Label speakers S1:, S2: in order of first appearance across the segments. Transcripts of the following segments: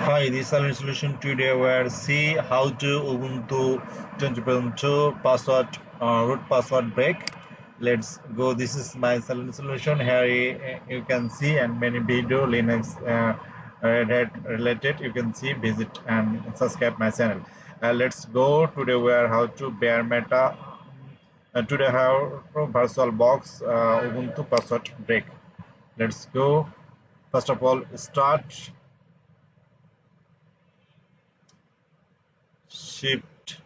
S1: Hi, this is a solution today where see how to Ubuntu 20.2 password root password break. Let's go. This is my solution. Here you can see and many video Linux Red Hat related. You can see visit and subscribe my channel. Let's go today where how to bare meta today how to virtual box Ubuntu password break. Let's go. First of all, start shift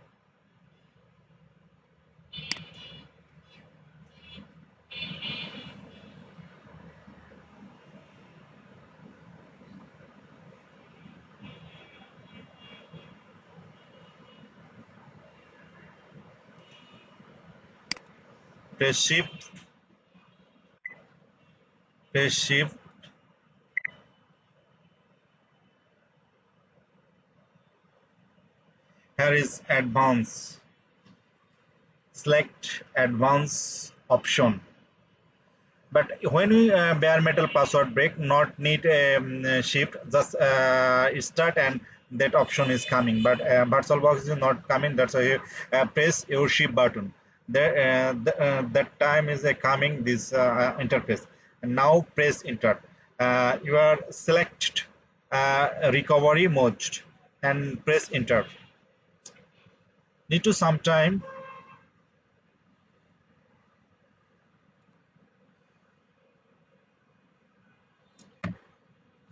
S1: press shift. Here is advanced. Select advanced option. But when we bare metal password break, not need shift, just start and that option is coming. But virtual box is not coming. That's why you press your shift button. There, that time is coming this interface. And now press enter. You are select recovery mode and press enter. Need to some time.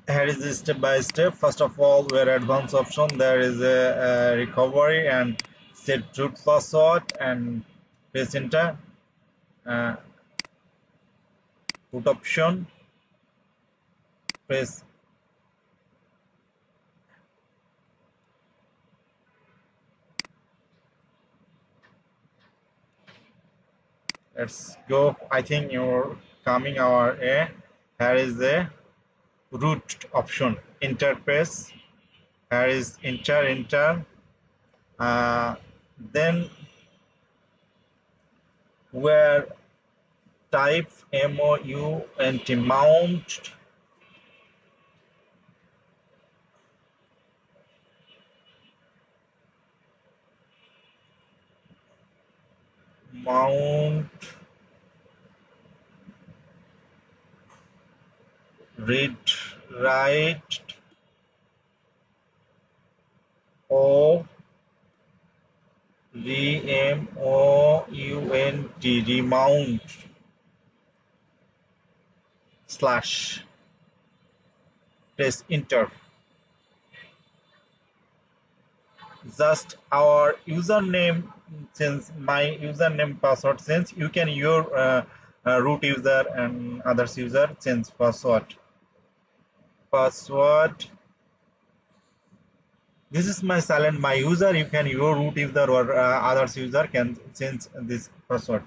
S1: Here is the step by step. First of all, where advanced option, there is a recovery and set root password and press enter. Uh, Root option, press let's go. I think you're coming our A. Here is the root option. Enter press. Here is enter. Uh, then where type mount mount read write o remount slash press enter. Just our username, since my username password, since you can your root user and others user since password. This is my silent my user. You can your root user or others user can change this password.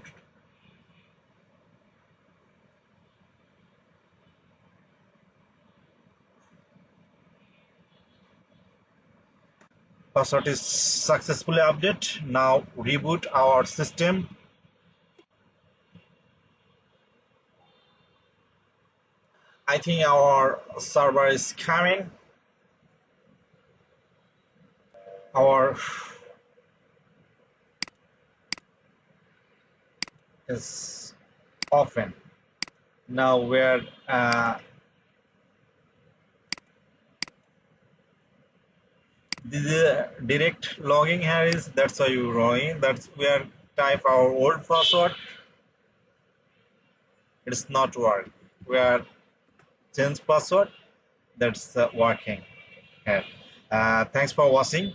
S1: Password is successfully updated. Now reboot our system. I think our server is coming. Our is open. Now where the direct logging here is, that's why you login. That's where type our old password. It's not work. We are change password. That's working here. Thanks for watching.